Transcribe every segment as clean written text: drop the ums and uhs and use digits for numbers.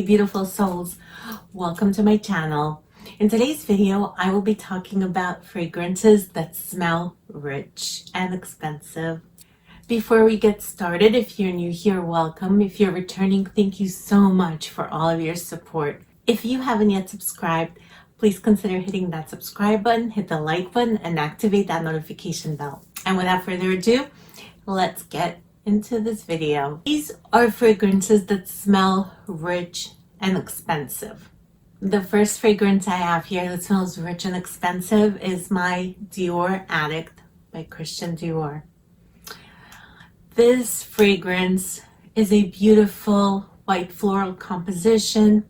beautiful souls, welcome to my channel. In today's video I will be talking about fragrances that smell rich and expensive. Before we get started, if you're new here, welcome. If you're returning, thank you so much for all of your support. If you haven't yet subscribed, please consider hitting that subscribe button, hit the like button, and activate that notification bell. And without further ado, let's get into this video. These are fragrances that smell rich and expensive. The first fragrance I have here that smells rich and expensive is my Dior Addict by Christian Dior. This fragrance is a beautiful white floral composition.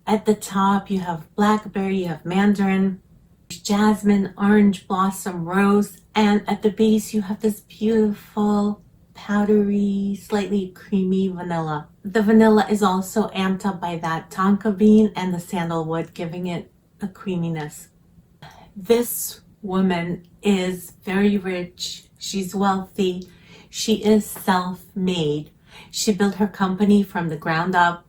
At the top you have blackberry, you have mandarin, jasmine, orange blossom, rose, and at the base you have this beautiful powdery, slightly creamy vanilla. The vanilla is also amped up by that tonka bean and the sandalwood, giving it a creaminess. This woman is very rich, she's wealthy, she is self-made. She built her company from the ground up.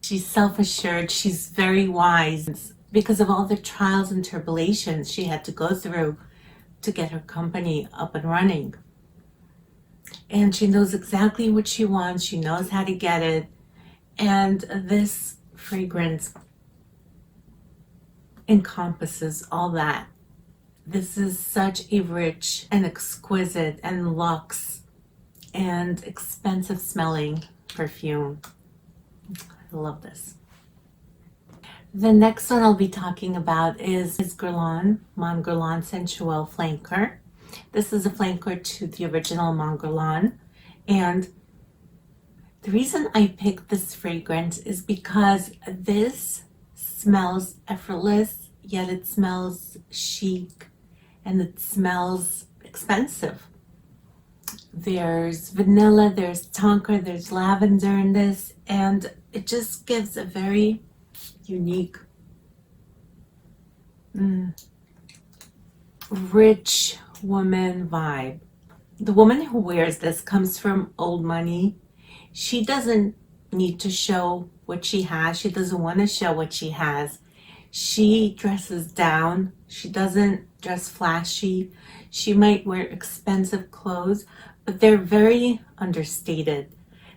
She's self-assured, she's very wise because of all the trials and tribulations she had to go through to get her company up and running. And she knows exactly what she wants, she knows how to get it. And this fragrance encompasses all that. This is such a rich and exquisite and luxe and expensive smelling perfume. I love this. The next one I'll be talking about is Guerlain Mon Guerlain Sensuel Flanker. This is a flanker to the original Mon Guerlain, and the reason I picked this fragrance is because this smells effortless, yet it smells chic and it smells expensive. There's vanilla, there's tonka, there's lavender in this, and it just gives a very unique, rich woman vibe. The woman who wears this comes from old money. She doesn't need to show what she has. She doesn't want to show what she has. She dresses down. She doesn't dress flashy. She might wear expensive clothes, but they're very understated.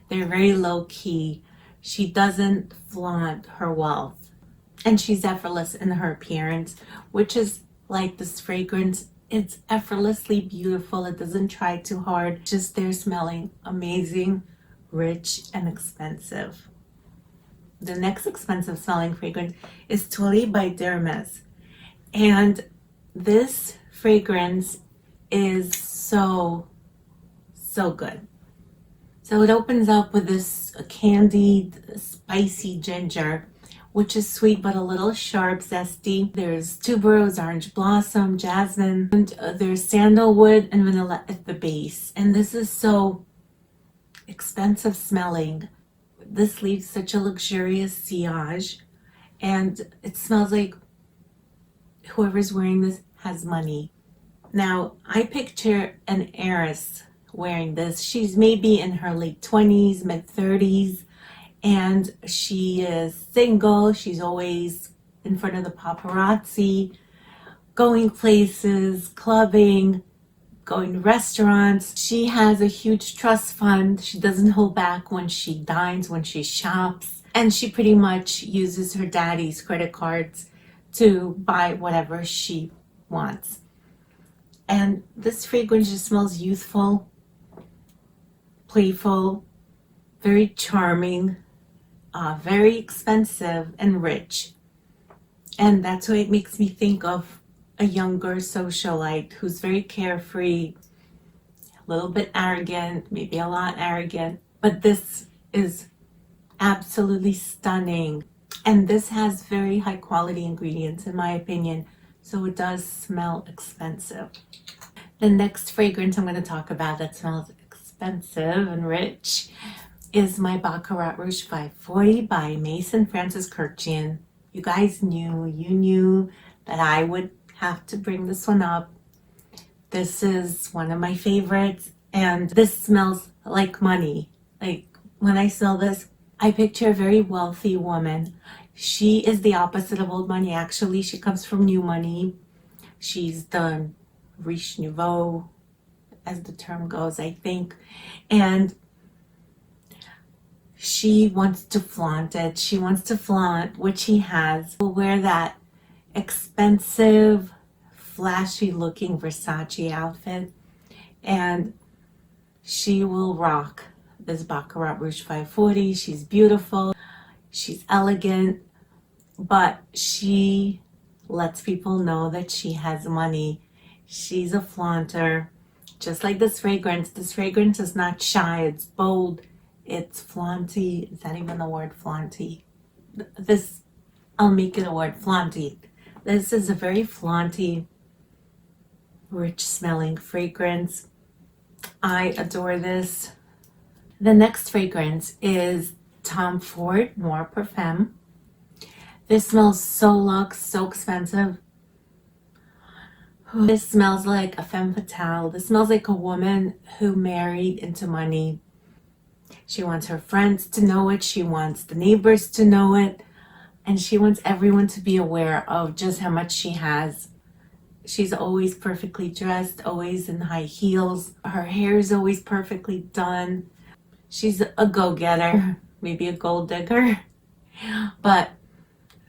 They're very low-key. She doesn't flaunt her wealth. And she's effortless in her appearance, which is like this fragrance. It's effortlessly beautiful. It doesn't try too hard. Just they're smelling amazing, rich, and expensive. The next expensive smelling fragrance is Tulle by Hermes. And this fragrance is so good. So it opens up with this candied, spicy ginger, which is sweet but a little sharp, zesty. There's tuberose, orange blossom, jasmine, and there's sandalwood and vanilla at the base. And this is so expensive smelling. This leaves such a luxurious sillage, and it smells like whoever's wearing this has money. Now, I picture an heiress wearing this. She's maybe in her late 20s, mid 30s. And she is single. She's always in front of the paparazzi, going places, clubbing, going to restaurants. She has a huge trust fund. She doesn't hold back when she dines, when she shops. And she pretty much uses her daddy's credit cards to buy whatever she wants. And this fragrance just smells youthful, playful, very charming. Very expensive and rich, and that's why it makes me think of a younger socialite who's very carefree, a little bit arrogant, maybe a lot arrogant, but this is absolutely stunning. And this has very high quality ingredients in my opinion, so it does smell expensive. The next fragrance I'm going to talk about that smells expensive and rich is my Baccarat Rouge 540 by Maison Francis Kurkdjian. You guys knew that I would have to bring this one up. This is one of my favorites, and this smells like money. Like when I smell this, I picture a very wealthy woman. She is the opposite of old money. Actually, she comes from new money. She's the riche nouveau, as the term goes, I think. And she wants to flaunt it. She wants to flaunt what she has. She'll wear that expensive, flashy looking Versace outfit, and she will rock this Baccarat Rouge 540. She's beautiful, she's elegant, but she lets people know that she has money. She's a flaunter. Just like this fragrance. This fragrance is not shy, it's bold, it's flaunty. Is that even the word, flaunty? This, I'll make it a word, flaunty. This is a very flaunty, rich smelling fragrance. I adore this. The next fragrance is Tom Ford Noir Parfum. This smells so luxe, so expensive. This smells like a femme fatale. This smells like a woman who married into money. She wants her friends to know it. She wants the neighbors to know it. And she wants everyone to be aware of just how much she has. She's always perfectly dressed, always in high heels. Her hair is always perfectly done. She's a go-getter, maybe a gold digger. But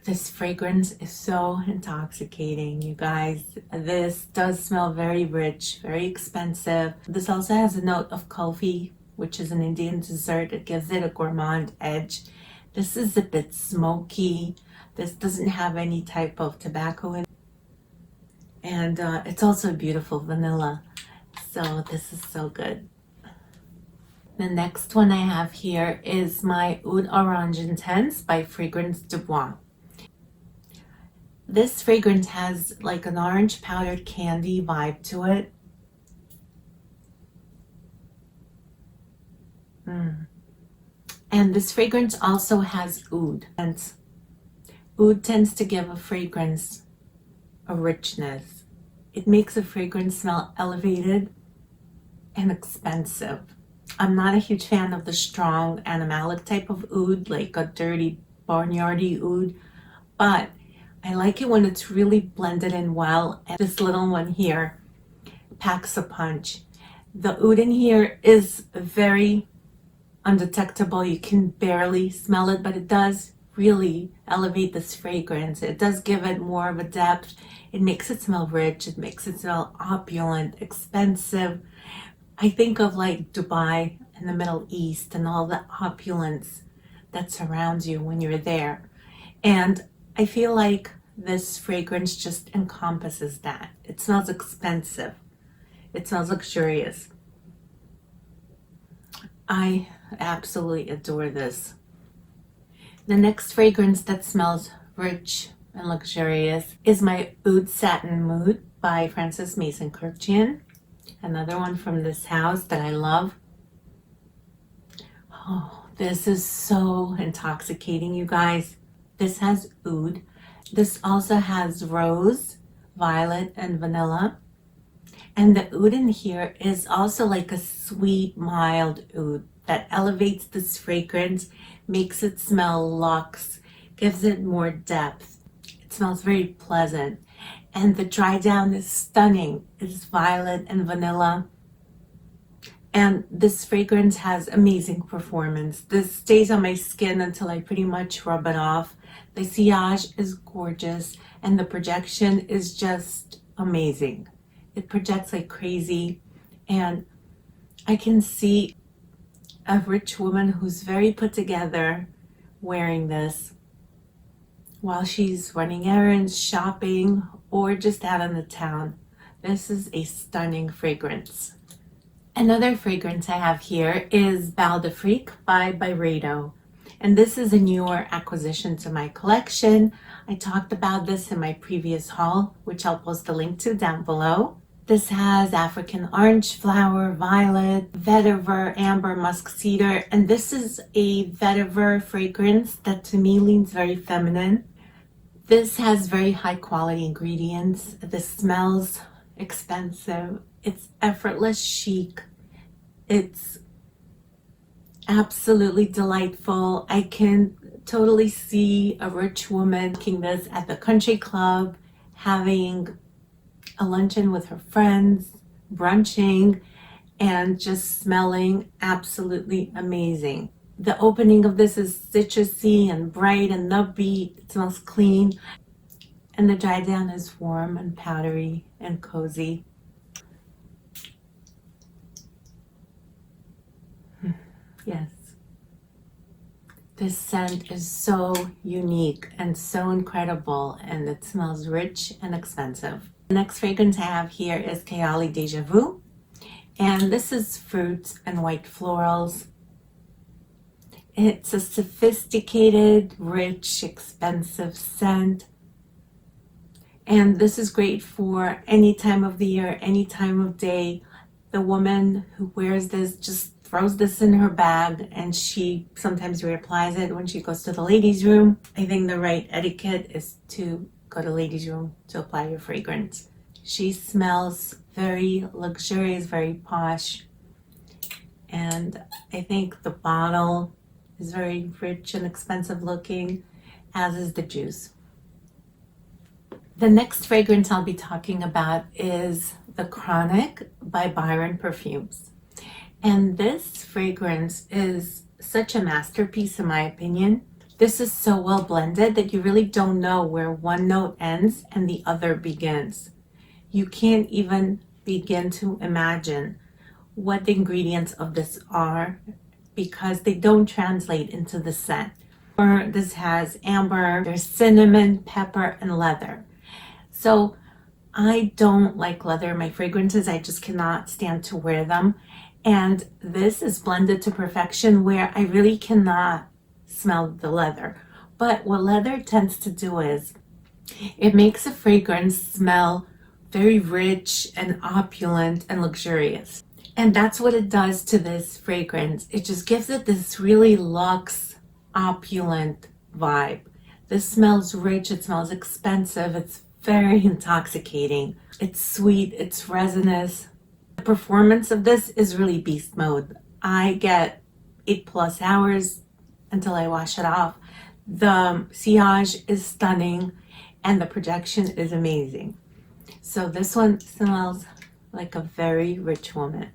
this fragrance is so intoxicating, you guys. This does smell very rich, very expensive. This also has a note of kulfi, which is an Indian dessert. It gives it a gourmand edge. This is a bit smoky. This doesn't have any type of tobacco in it. And it's also beautiful vanilla. So this is so good. The next one I have here is my Oud Orange Intense by Fragrance Dubois. This fragrance has like an orange powdered candy vibe to it. And this fragrance also has oud. And oud tends to give a fragrance a richness. It makes a fragrance smell elevated and expensive. I'm not a huge fan of the strong animalic type of oud, like a dirty barnyardy oud, but I like it when it's really blended in well. And this little one here packs a punch. The oud in here is very undetectable. You can barely smell it, but it does really elevate this fragrance. It does give it more of a depth. It makes it smell rich. It makes it smell opulent, expensive. I think of like Dubai in the Middle East and all the opulence that surrounds you when you're there. And I feel like this fragrance just encompasses that. It smells expensive. It smells luxurious. I absolutely adore this. The next fragrance that smells rich and luxurious is my Oud Satin Mood by Francis Mason Kurkdjian. Another one from this house that I love. Oh, this is so intoxicating, you guys. This has oud. This also has rose, violet, and vanilla. And the oud in here is also like a sweet, mild oud that elevates this fragrance, makes it smell luxe, gives it more depth. It smells very pleasant. And the dry down is stunning. It's violet and vanilla. And this fragrance has amazing performance. This stays on my skin until I pretty much rub it off. The sillage is gorgeous and the projection is just amazing. It projects like crazy, and I can see a rich woman who's very put together wearing this while she's running errands, shopping, or just out in the town. This is a stunning fragrance. Another fragrance I have here is Bal d'Afrique by Byredo. And this is a newer acquisition to my collection. I talked about this in my previous haul, which I'll post a link to down below. This has African orange flower, violet, vetiver, amber, musk cedar, and this is a vetiver fragrance that to me leans very feminine. This has very high quality ingredients. This smells expensive. It's effortless chic. It's Absolutely delightful. I can totally see a rich woman making this at the country club, having a luncheon with her friends, brunching, and just smelling absolutely amazing. The opening of this is citrusy and bright and upbeat. It smells clean. And the dry down is warm and powdery and cozy. Yes. This scent is so unique and so incredible, and it smells rich and expensive. The next fragrance I have here is Kayali Deja Vu, and this is fruits and white florals. It's a sophisticated, rich, expensive scent, and this is great for any time of the year, any time of day. The woman who wears this just throws this in her bag, and she sometimes reapplies it when she goes to the ladies' room. I think the right etiquette is to go to ladies' room to apply your fragrance. She smells very luxurious, very posh, and I think the bottle is very rich and expensive looking, as is the juice. The next fragrance I'll be talking about is the Chronic by Byron Perfumes. And this fragrance is such a masterpiece in my opinion. This is so well blended that you really don't know where one note ends and the other begins. You can't even begin to imagine what the ingredients of this are because they don't translate into the scent. This has amber, there's cinnamon, pepper, and leather. So I don't like leather in my fragrances. I just cannot stand to wear them. And this is blended to perfection where I really cannot smell the leather. But what leather tends to do is it makes a fragrance smell very rich and opulent and luxurious. And that's what it does to this fragrance. It just gives it this really luxe, opulent vibe. This smells rich, it smells expensive, it's very intoxicating. It's sweet, it's resinous. The performance of this is really beast mode. I get 8+ hours until I wash it off. The sillage is stunning and the projection is amazing. So this one smells like a very rich woman.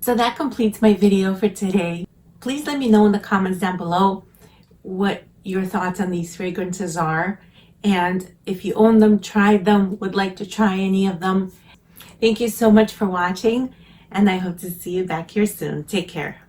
So that completes my video for today. Please let me know in the comments down below what your thoughts on these fragrances are. And if you own them, tried them, would like to try any of them. Thank you so much for watching, and I hope to see you back here soon. Take care.